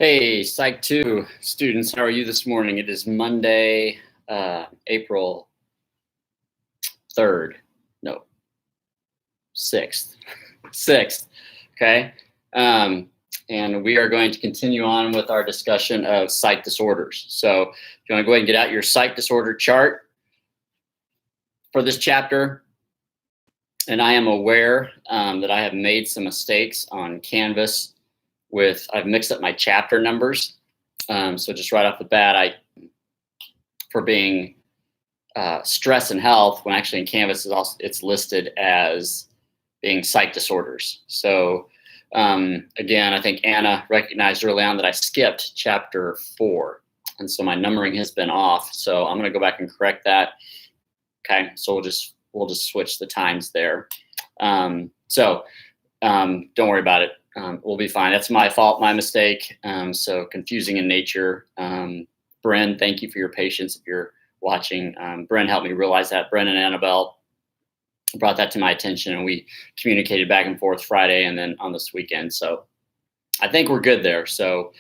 Hey, Psych 2 students, how are you this morning? It is Monday, April 3rd. No, 6th. 6th, okay? And we are going to continue on with our discussion of psych disorders. So if you want to go ahead and get out your psych disorder chart for this chapter. And I am aware that I have made some mistakes on Canvas I've mixed up my chapter numbers. So just right off the bat, for being stress and health, when actually in Canvas it's listed as being psych disorders. So again, I think Anna recognized early on that I skipped chapter 4. And so my numbering has been off. So I'm going to go back and correct that. Okay, so we'll just switch the times there. Don't worry about it. We'll be fine. That's my fault, my mistake. So confusing in nature. Bren, thank you for your patience if you're watching. Bren helped me realize that. Bren and Annabelle brought that to my attention, and we communicated back and forth Friday and then on this weekend. So I think we're good there. So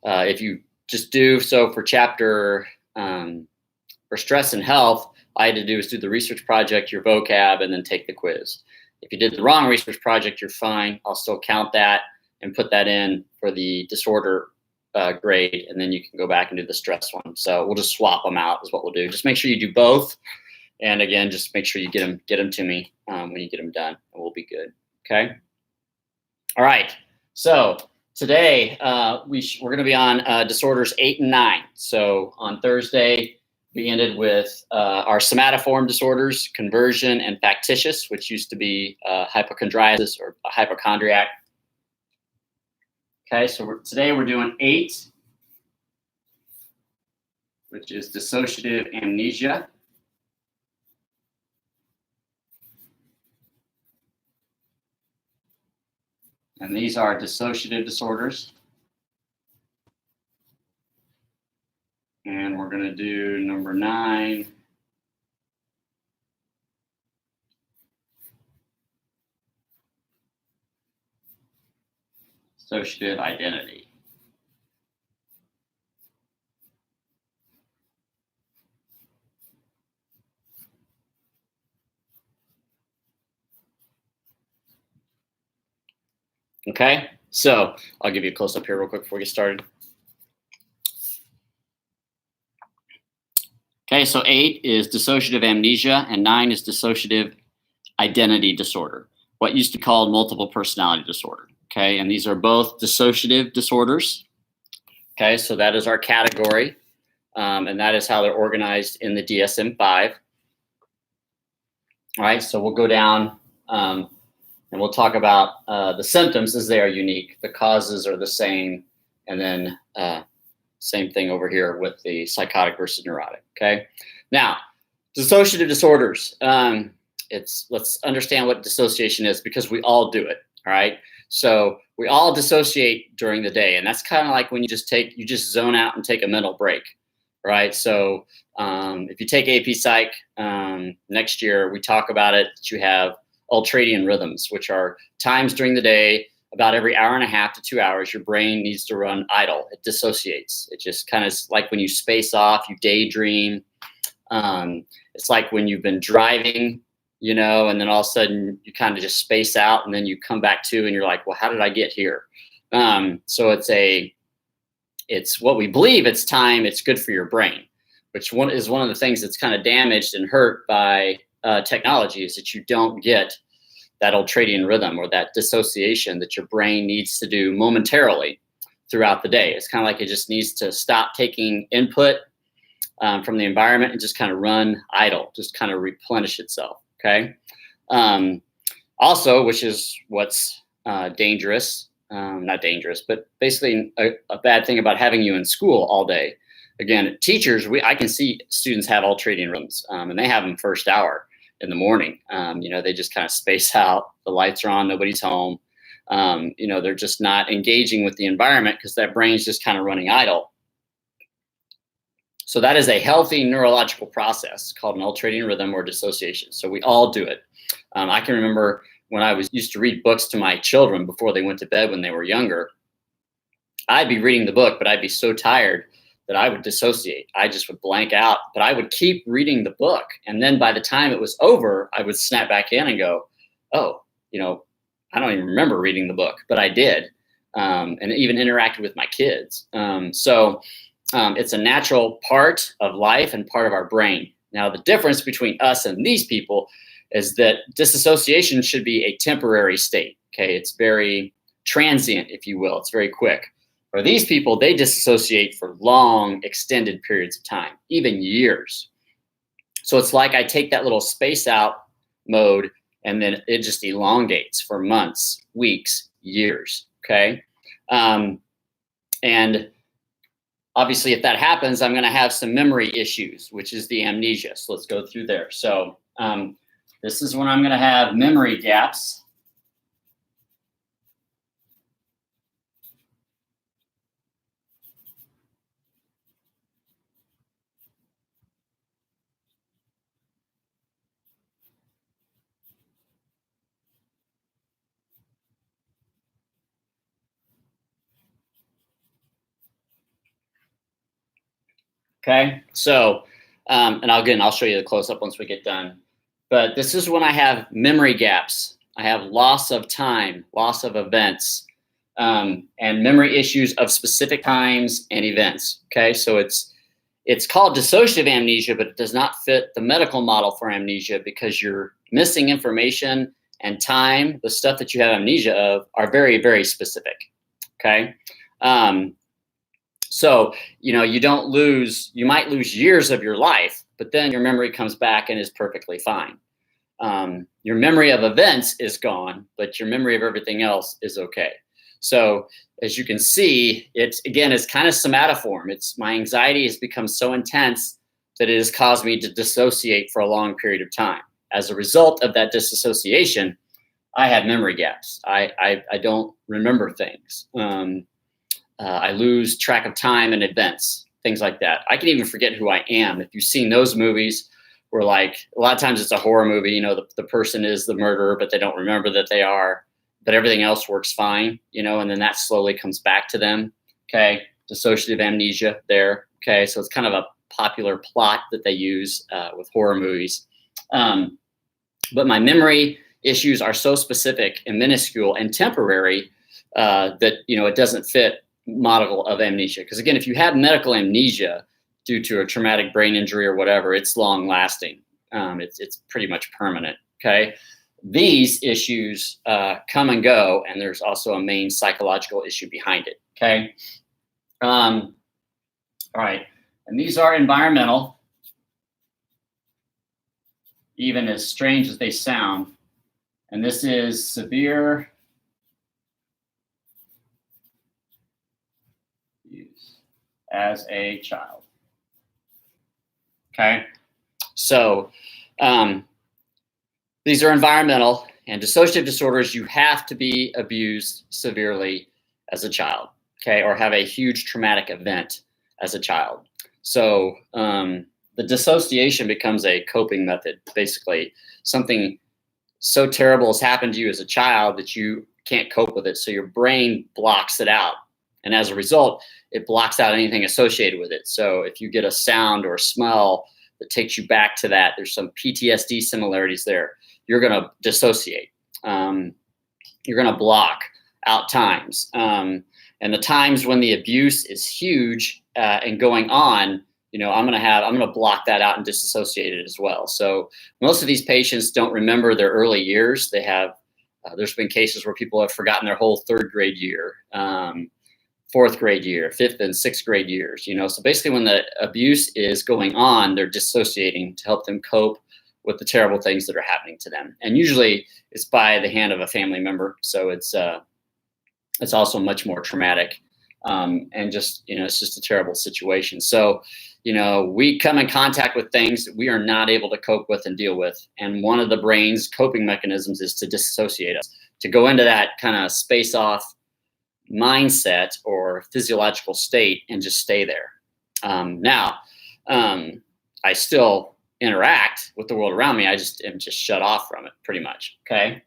if you just do so for chapter for stress and health, all I had to do is do the research project, your vocab, and then take the quiz. If you did the wrong research project, you're fine. I'll still count that and put that in for the disorder grade, and then you can go back and do the stress one. So we'll just swap them out is what we'll do. Just make sure you do both. And again, just make sure you get them to me when you get them done, and we'll be good. Okay. All right. So today we're going to be on disorders 8 and 9. So on Thursday, we ended with our somatoform disorders, conversion, and factitious, which used to be hypochondriasis or a hypochondriac. Okay, so today we're doing 8, which is dissociative amnesia. And these are dissociative disorders. And we're going to do number 9. Dissociative identity. Okay, so I'll give you a close up here real quick before we get started. Okay, so 8 is dissociative amnesia, and 9 is dissociative identity disorder, what used to be called multiple personality disorder. Okay, and these are both dissociative disorders. Okay, so that is our category, and that is how they're organized in the DSM-5. All right, so we'll go down and we'll talk about the symptoms as they are unique. The causes are the same, and then same thing over here with the psychotic versus neurotic. Okay, now dissociative disorders. Let's understand what dissociation is, because we all do it. All right, so we all dissociate during the day, and that's kind of like when you just zone out and take a mental break. Right. So if you take AP Psych next year, we talk about it that you have ultradian rhythms, which are times during the day. About every hour and a half to 2 hours, your brain needs to run idle. It dissociates. It just kind of like when you space off, you daydream. It's like when you've been driving, and then all of a sudden you kind of just space out, and then you come back to, and you're like, well, how did I get here? So it's what we believe it's time. It's good for your brain, which is one of the things that's kind of damaged and hurt by technology, is that you don't get that ultradian rhythm, or that dissociation that your brain needs to do momentarily throughout the day. It's kind of like it just needs to stop taking input from the environment and just kind of run idle, just kind of replenish itself. Okay. Also, which is what's dangerous, not dangerous, but basically a bad thing about having you in school all day. Again, teachers, I can see students have ultradian rhythms, and they have them first hour in the morning. They just kind of space out. The lights are on, nobody's home. They're just not engaging with the environment because that brain's just kind of running idle. So that is a healthy neurological process called an ultradian rhythm or dissociation. So we all do it. I can remember when I used to read books to my children before they went to bed when they were younger. I'd be reading the book, but I'd be so tired that I would dissociate. I just would blank out, but I would keep reading the book. And then by the time it was over, I would snap back in and go, oh, I don't even remember reading the book, but I did. And even interacted with my kids. So it's a natural part of life and part of our brain. Now, the difference between us and these people is that disassociation should be a temporary state. Okay, it's very transient, if you will. It's very quick. For these people, they disassociate for long, extended periods of time, even years. So it's like I take that little space out mode, and then it just elongates for months, weeks, years. Okay, and obviously, if that happens, I'm going to have some memory issues, which is the amnesia. So let's go through there. So this is when I'm going to have memory gaps. Okay, so, and I'll show you the close-up once we get done. But this is when I have memory gaps. I have loss of time, loss of events, and memory issues of specific times and events. Okay, so it's called dissociative amnesia, but it does not fit the medical model for amnesia because you're missing information and time. The stuff that you have amnesia of are very, very specific. Okay. So, you might lose years of your life, but then your memory comes back and is perfectly fine. Your memory of events is gone, but your memory of everything else is okay. So as you can see, it's kind of somatoform. My anxiety has become so intense that it has caused me to dissociate for a long period of time. As a result of that disassociation, I have memory gaps. I don't remember things. I lose track of time and events, things like that. I can even forget who I am. If you've seen those movies where, like, a lot of times it's a horror movie, the person is the murderer, but they don't remember that they are, but everything else works fine, and then that slowly comes back to them. Okay. Dissociative amnesia there. Okay. So it's kind of a popular plot that they use with horror movies. But my memory issues are so specific and minuscule and temporary that, it doesn't fit model of amnesia. Because again, if you have medical amnesia due to a traumatic brain injury or whatever, it's long lasting. It's pretty much permanent. Okay. These issues come and go, and there's also a main psychological issue behind it. Okay. All right. And these are environmental, even as strange as they sound. And this is severe use as a child. Okay. So these are environmental, and dissociative disorders, you have to be abused severely as a child, okay, or have a huge traumatic event as a child. So the dissociation becomes a coping method. Basically, something so terrible has happened to you as a child that you can't cope with it, so your brain blocks it out. And as a result, it blocks out anything associated with it. So if you get a sound or a smell that takes you back to that, there's some PTSD similarities there. You're going to dissociate. You're going to block out times. And the times when the abuse is huge and going on, I'm going to block that out and disassociate it as well. So most of these patients don't remember their early years. They have, there's been cases where people have forgotten their whole third grade year, fourth grade year, fifth and sixth grade years, So basically when the abuse is going on, they're dissociating to help them cope with the terrible things that are happening to them. And usually it's by the hand of a family member. So it's also much more traumatic. And just, it's just a terrible situation. So, we come in contact with things that we are not able to cope with and deal with. And one of the brain's coping mechanisms is to disassociate us, to go into that kind of space off mindset or physiological state and just stay there. Now, I still interact with the world around me. I just am just shut off from it pretty much. Okay.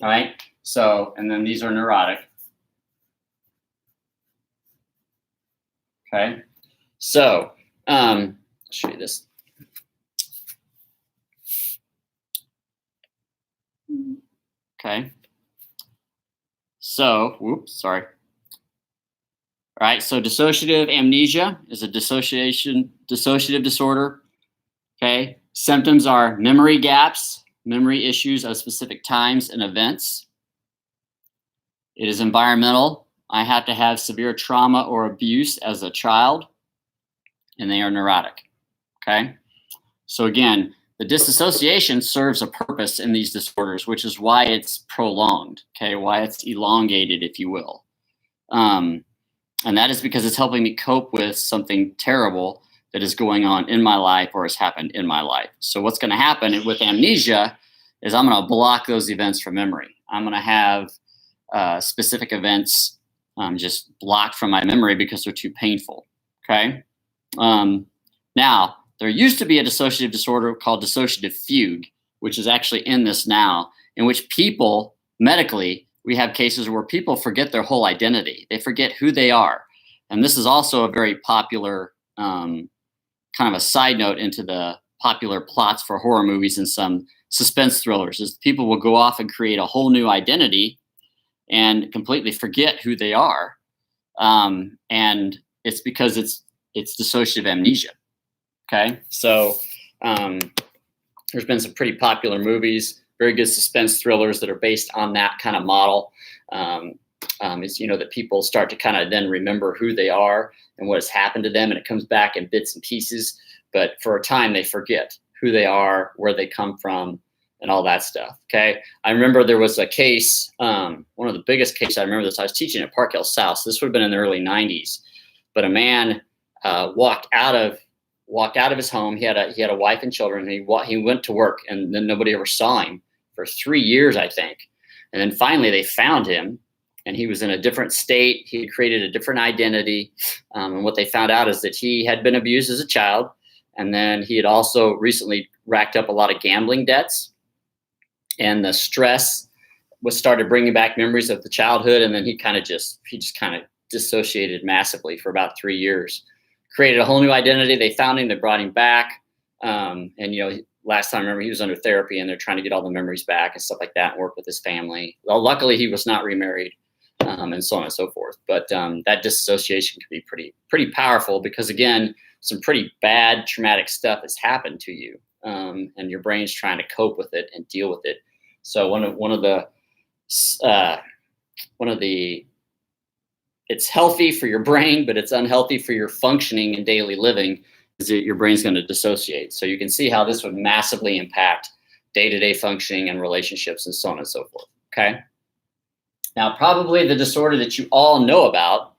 All right. So, and then these are neurotic. Okay, so I'll show you this. Okay, so sorry. All right, so dissociative amnesia is a dissociative disorder. Okay, symptoms are memory gaps, memory issues of specific times and events. It is environmental. I have to have severe trauma or abuse as a child, and they are neurotic. Okay, so again, the disassociation serves a purpose in these disorders, which is why it's prolonged. Okay, why it's elongated, if you will. And that is because it's helping me cope with something terrible that is going on in my life or has happened in my life. So what's going to happen with amnesia is I'm going to block those events from memory. I'm going to have specific events just blocked from my memory because they're too painful. Okay. Now, there used to be a dissociative disorder called dissociative fugue, which is actually in this now, in which people medically, we have cases where people forget their whole identity. They forget who they are. And this is also a very popular kind of a side note into the popular plots for horror movies and some suspense thrillers, is people will go off and create a whole new identity and completely forget who they are. And it's because it's dissociative amnesia. Okay, so there's been some pretty popular movies, very good suspense thrillers that are based on that kind of model. Is that people start to kind of then remember who they are and what has happened to them, and it comes back in bits and pieces. But for a time, they forget who they are, where they come from, and all that stuff. Okay, I remember there was a case, one of the biggest cases I remember this. I was teaching at Park Hill South. So this would have been in the early '90s, but a man walked out of his home. He had a wife and children. And he went to work, and then nobody ever saw him for 3 years, I think. And then finally they found him, and he was in a different state. He had created a different identity. And what they found out is that he had been abused as a child. And then he had also recently racked up a lot of gambling debts, and the stress started bringing back memories of the childhood. And then he just kind of dissociated massively for about 3 years. Created a whole new identity. They found him, they brought him back. Last time I remember he was under therapy, and they're trying to get all the memories back and stuff like that and work with his family. Well, luckily he was not remarried, and so on and so forth. But that disassociation can be pretty powerful, because again, some pretty bad traumatic stuff has happened to you, and your brain's trying to cope with it and deal with it. So one of the it's healthy for your brain, but it's unhealthy for your functioning and daily living, is that your brain's going to dissociate. So you can see how this would massively impact day-to-day functioning and relationships and so on and so forth. Okay. Now, probably the disorder that you all know about,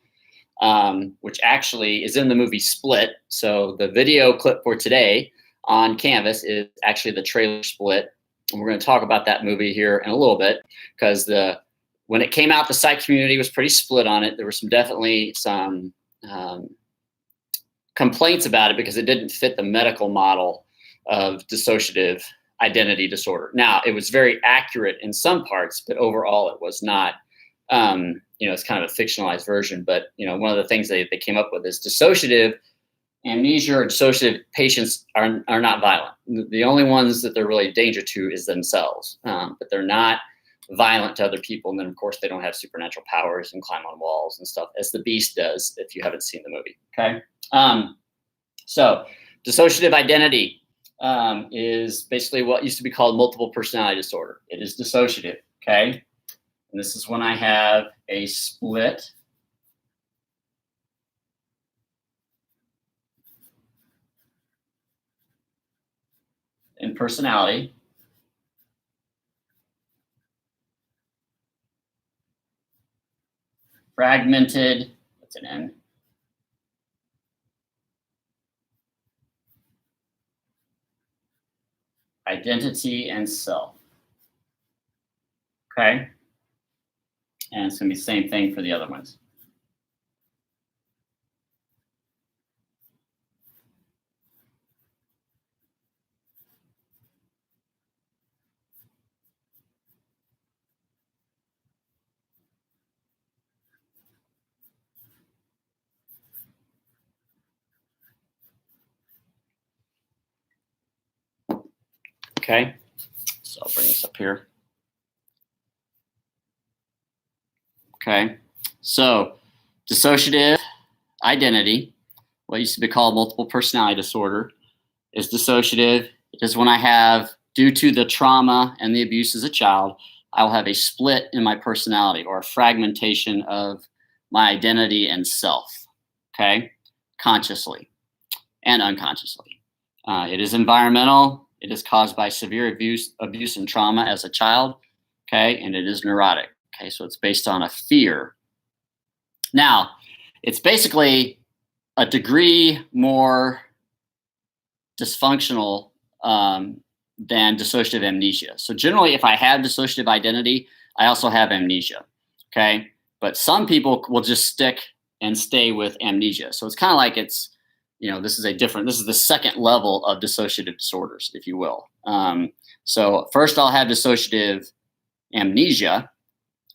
which actually is in the movie Split. So the video clip for today on Canvas is actually the trailer Split. And we're going to talk about that movie here in a little bit, because when it came out, the Psych community was pretty split on it. There were definitely some complaints about it because it didn't fit the medical model of dissociative identity disorder. Now, it was very accurate in some parts, but overall it was not. It's kind of a fictionalized version. But one of the things they came up with is dissociative amnesia or dissociative patients are not violent. The only ones that they're really a danger to is themselves, but they're not violent to other people. And then of course they don't have supernatural powers and climb on walls and stuff as the Beast does, if you haven't seen the movie. Okay. So dissociative identity is basically what used to be called multiple personality disorder. It is dissociative. Okay. And this is when I have a split in personality. Fragmented, that's an N. Identity and self. Okay. And it's going to be the same thing for the other ones. Okay, so I'll bring this up here. Okay, so dissociative identity, what used to be called multiple personality disorder, is dissociative. It is when I have, due to the trauma and the abuse as a child, I'll have a split in my personality or a fragmentation of my identity and self, okay, consciously and unconsciously. It is environmental. It is caused by severe abuse and trauma as a child, okay, and it is neurotic, okay, so it's based on a fear. Now, it's basically a degree more dysfunctional than dissociative amnesia. So generally, if I have dissociative identity, I also have amnesia, okay? But some people will just stick and stay with amnesia. So it's kind of like it's, this is the second level of dissociative disorders, if you will. So first I'll have dissociative amnesia,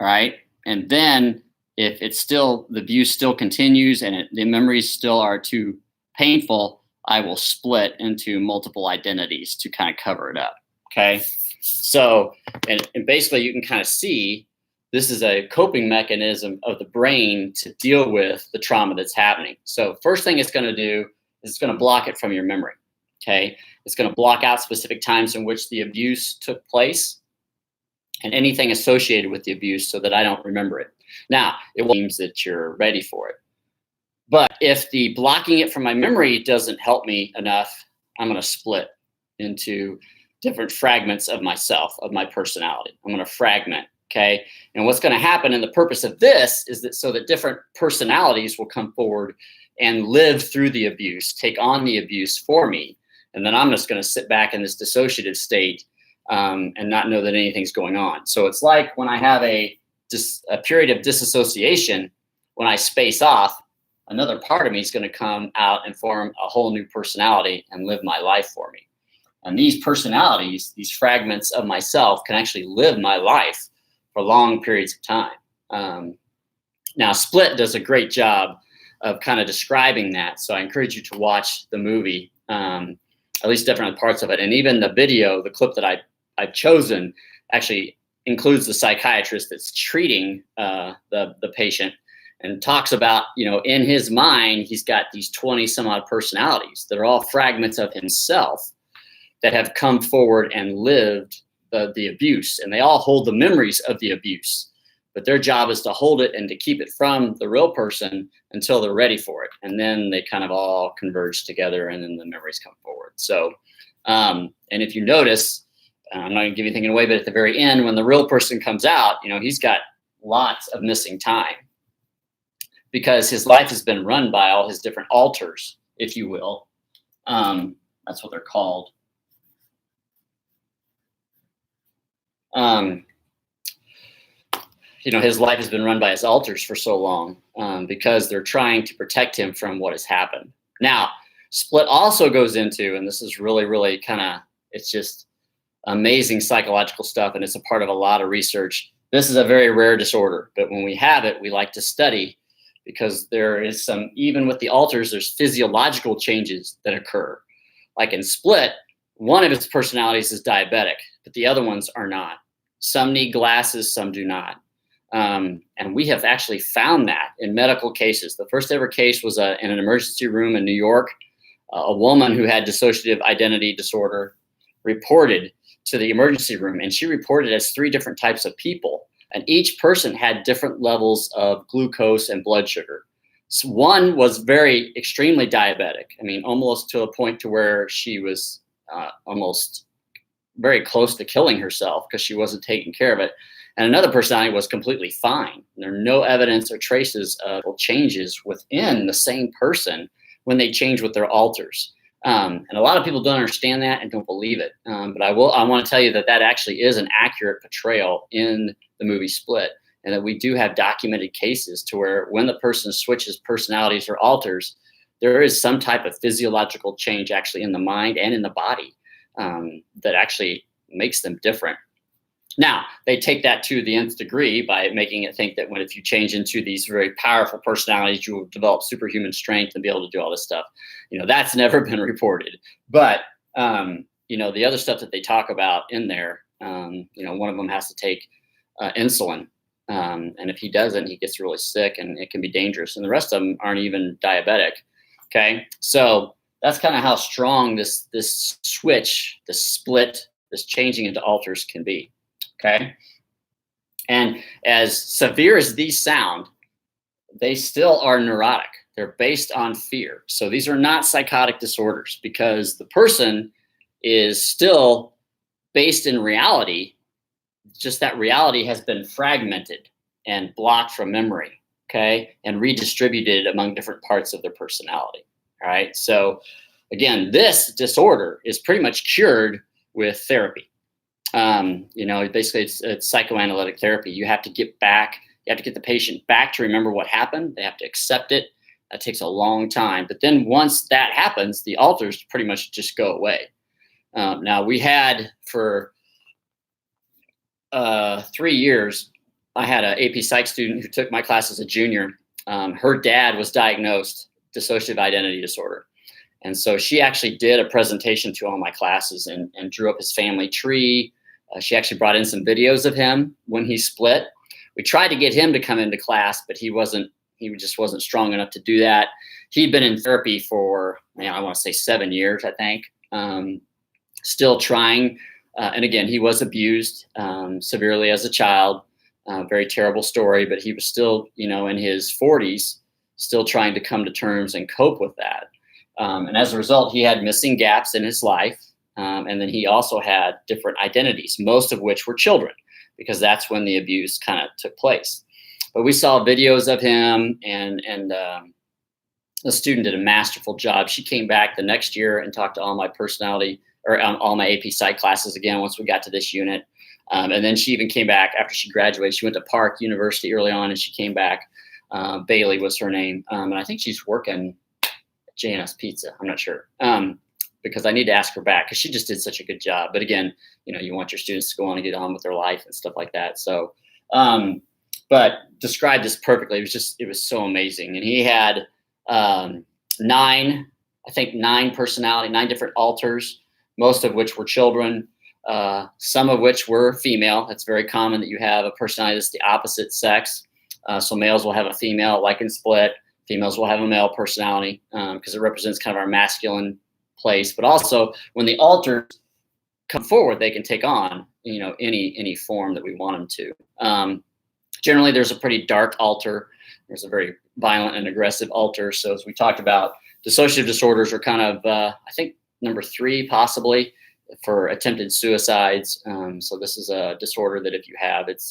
right? And then if it's still, the abuse still continues and the memories still are too painful, I will split into multiple identities to kind of cover it up, okay? So, and basically you can kind of see this is a coping mechanism of the brain to deal with the trauma that's happening. So first thing it's going to do is it's going to block it from your memory, okay? It's going to block out specific times in which the abuse took place and anything associated with the abuse so that I don't remember it. Now, it means that you're ready for it. But if the blocking it from my memory doesn't help me enough, I'm going to split into different fragments of myself, of my personality. I'm going to fragment, okay? And what's going to happen, and the purpose of this is that so that different personalities will come forward and live through the abuse, take on the abuse for me. And then I'm just going to sit back in this dissociative state and not know that anything's going on. So it's like when I have a period of disassociation, when I space off, another part of me is going to come out and form a whole new personality and live my life for me. And these personalities, these fragments of myself, can actually live my life for long periods of time. Now, Split does a great job of kind of describing that. So I encourage you to watch the movie, at least different parts of it. And even the video, the clip that I've chosen, actually includes the psychiatrist that's treating the patient, and talks about, in his mind, he's got these 20 some odd personalities that are all fragments of himself that have come forward and lived the abuse. And they all hold the memories of the abuse, but their job is to hold it and to keep it from the real person until they're ready for it. And then they kind of all converge together and then the memories come forward. So, and if you notice, I'm not gonna give anything away, but at the very end, when the real person comes out, he's got lots of missing time, because his life has been run by all his different alters, if you will. That's what they're called. His life has been run by his alters for so long because they're trying to protect him from what has happened. Now, Split also goes into, and this is really, really it's just amazing psychological stuff, and it's a part of a lot of research. This is a very rare disorder, but when we have it, we like to study, because there is even with the alters, there's physiological changes that occur. Like in Split, one of its personalities is diabetic, but the other ones are not. Some need glasses, some do not. And we have actually found that in medical cases. The first ever case was in an emergency room in New York. A woman who had dissociative identity disorder reported to the emergency room, and she reported as 3 different types of people. And each person had different levels of glucose and blood sugar. So one was extremely diabetic. I mean, almost to a point to where she was almost very close to killing herself because she wasn't taking care of it. And another personality was completely fine. There are no evidence or traces of changes within the same person when they change with their alters. And a lot of people don't understand that and don't believe it. But I want to tell you that actually is an accurate portrayal in the movie Split, and that we do have documented cases to where when the person switches personalities or alters, there is some type of physiological change actually in the mind and in the body that actually makes them different. Now, they take that to the nth degree by making it think that if you change into these very powerful personalities, you will develop superhuman strength and be able to do all this stuff. That's never been reported. But the other stuff that they talk about in there, one of them has to take insulin. And if he doesn't, he gets really sick and it can be dangerous. And the rest of them aren't even diabetic. Okay. So that's kind of how strong this switch, this split, this changing into alters can be. Okay. And as severe as these sound, they still are neurotic. They're based on fear. So these are not psychotic disorders because the person is still based in reality. Just that reality has been fragmented and blocked from memory, okay, and redistributed among different parts of their personality. All right. So again, this disorder is pretty much cured with therapy. Basically it's psychoanalytic therapy. You have to get the patient back to remember what happened. They have to accept it. That takes a long time. But then once that happens, the alters pretty much just go away. Now we had for 3 years, I had an AP Psych student who took my class as a junior. Her dad was diagnosed dissociative identity disorder. And so she actually did a presentation to all my classes and drew up his family tree. She actually brought in some videos of him when he split. We tried to get him to come into class, but he just wasn't strong enough to do that. He'd been in therapy for, I want to say 7 years, I think. Still trying. And again, he was abused severely as a child. Very terrible story, but he was still, in his 40s, still trying to come to terms and cope with that. And as a result, he had missing gaps in his life. And then he also had different identities, most of which were children, because that's when the abuse kind of took place. But we saw videos of him, and the student did a masterful job. She came back the next year and talked to all my all my AP Psych classes again once we got to this unit. And then she even came back after she graduated. She went to Park University early on, and she came back. Bailey was her name. And I think she's working at J&S Pizza. I'm not sure. Because I need to ask her back because she just did such a good job. But again, you want your students to go on and get on with their life and stuff like that. So, but described this perfectly. It was so amazing. And he had 9 personality, 9 different alters, most of which were children, some of which were female. It's very common that you have a personality that's the opposite sex. So males will have a female, like in Split. Females will have a male personality because it represents kind of our masculine place. But also when the alters come forward, they can take on, any form that we want them to. Generally, there's a pretty dark alter. There's a very violent and aggressive alter. So as we talked about, dissociative disorders are kind of, I think, number 3 possibly for attempted suicides. So this is a disorder that if you have, it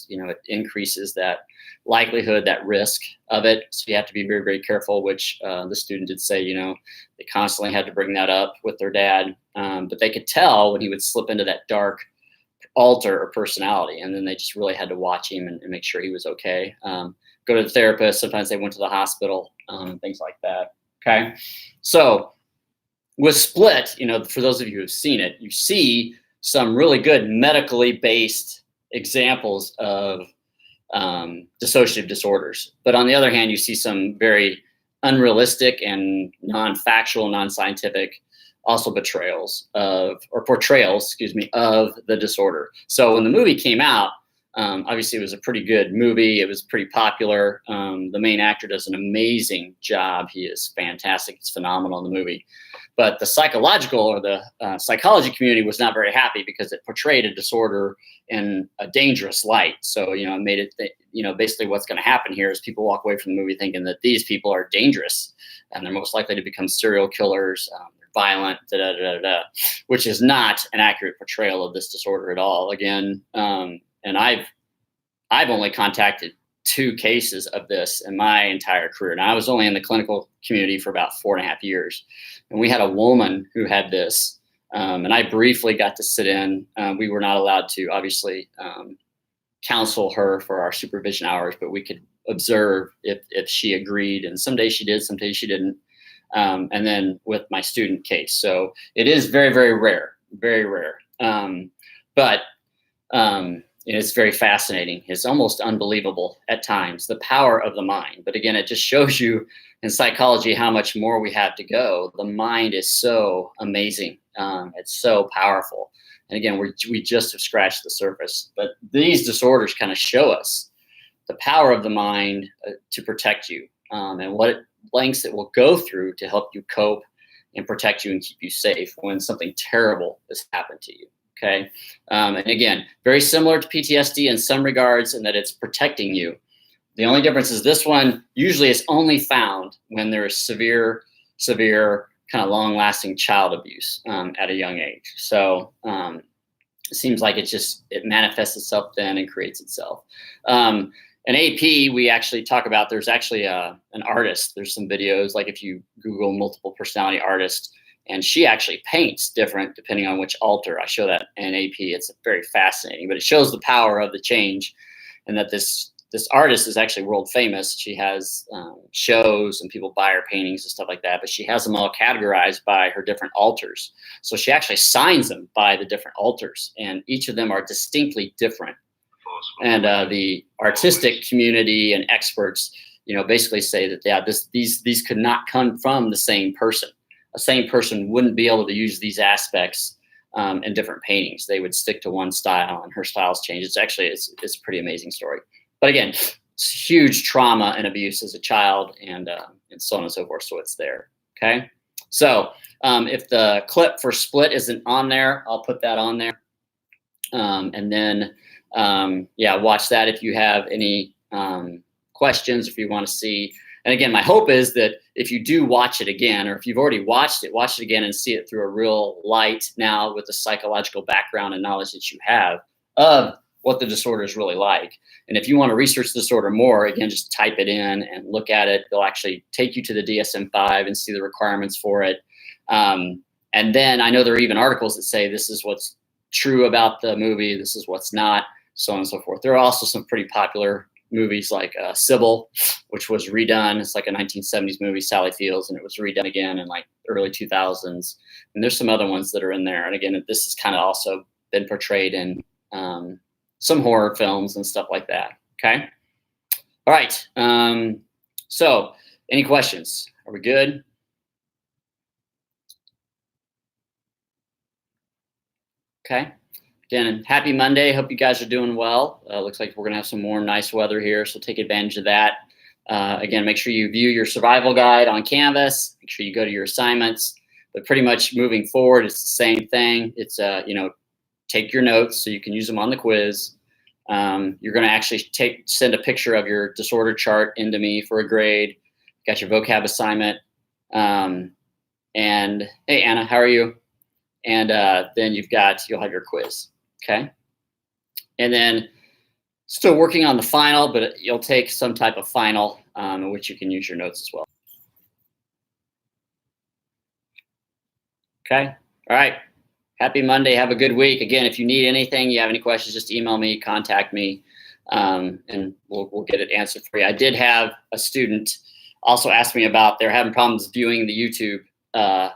increases that likelihood, that risk of it. So you have to be very, very careful, which the student did say, they constantly had to bring that up with their dad. But they could tell when he would slip into that dark alter or personality. And then they just really had to watch him and make sure he was okay. Go to the therapist. Sometimes they went to the hospital, things like that. Okay. So with Split, for those of you who've seen it, you see some really good medically based examples of dissociative disorders. But on the other hand, you see some very unrealistic and non-factual, non-scientific also portrayals of the disorder. So when the movie came out, obviously it was a pretty good movie. It was pretty popular. The main actor does an amazing job. He is fantastic. It's phenomenal in the movie. But the psychological or the psychology community was not very happy because it portrayed a disorder in a dangerous light. So, it made it, basically what's going to happen here is people walk away from the movie thinking that these people are dangerous and they're most likely to become serial killers, they're violent, which is not an accurate portrayal of this disorder at all. Again, and I've only contacted 2 cases of this in my entire career. Now, I was only in the clinical community for about 4.5 years. And we had a woman who had this. And I briefly got to sit in. We were not allowed to, obviously, counsel her for our supervision hours, but we could observe if she agreed. And some days she did, some days she didn't. And then with my student case. So it is very, very rare, very rare. But it's very fascinating. It's almost unbelievable at times, the power of the mind. But again, it just shows you in psychology how much more we have to go. The mind is so amazing. It's so powerful. And again, we just have scratched the surface. But these disorders kind of show us the power of the mind to protect you, and what lengths it will go through to help you cope and protect you and keep you safe when something terrible has happened to you. Okay. And again, very similar to PTSD in some regards in that it's protecting you. The only difference is this one usually is only found when there is severe kind of long-lasting child abuse at a young age. So it seems like it manifests itself then and creates itself. In AP, we actually talk about, there's actually an artist. There's some videos, like if you Google multiple personality artist, and she actually paints different depending on which alter. I show that in AP. It's very fascinating, but it shows the power of the change, and that this artist is actually world famous. She has shows and people buy her paintings and stuff like that, but she has them all categorized by her different alters. So she actually signs them by the different alters, and each of them are distinctly different. And the artistic community and experts, basically say that these could not come from the same person. A same person wouldn't be able to use these aspects in different paintings. They would stick to one style, and her styles change. It's a pretty amazing story. But again, it's huge trauma and abuse as a child, and so on and so forth. So it's there. Okay. So if the clip for Split isn't on there, I'll put that on there. And then, watch that if you have any questions, if you want to see. And again, my hope is that if you do watch it again, or if you've already watch it again and see it through a real light now with the psychological background and knowledge that you have of what the disorder is really like. And if you want to research the disorder more, again, just type it in and look at it. They'll actually take you to the DSM-5 and see the requirements for it. And then I know there are even articles that say this is what's true about the movie, this is what's not, so on and so forth. There are also some pretty popular movies like Sybil, which was redone. It's like a 1970s movie, Sally Fields, and it was redone again in like early 2000s. And there's some other ones that are in there. And again, this has kind of also been portrayed in some horror films and stuff like that. Okay. All right. So any questions? Are we good? Okay. Again, happy Monday. Hope you guys are doing well. Looks like we're going to have some warm, nice weather here, so take advantage of that. Again, make sure you view your survival guide on Canvas. Make sure you go to your assignments. But pretty much moving forward, it's the same thing. It's, take your notes so you can use them on the quiz. You're going to actually send a picture of your disorder chart into me for a grade. Got your vocab assignment. And hey, Anna, how are you? And then you'll have your quiz. Okay. And then still working on the final, but you'll take some type of final in which you can use your notes as well. Okay. All right. Happy Monday. Have a good week. Again, if you need anything, you have any questions, just email me, contact me, and we'll get it answered for you. I did have a student also ask me about they're having problems viewing the YouTube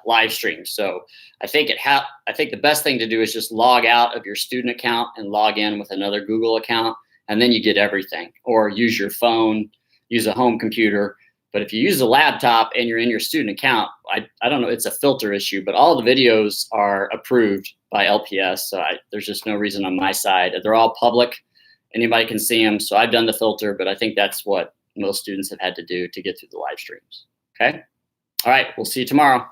live stream. So I think the best thing to do is just log out of your student account and log in with another Google account, and then you get everything. Or use your phone, use a home computer. But if you use a laptop and you're in your student account, I don't know, it's a filter issue, but all the videos are approved by LPS. So there's just no reason on my side. They're all public. Anybody can see them. So I've done the filter, but I think that's what most students have had to do to get through the live streams. Okay. All right. We'll see you tomorrow.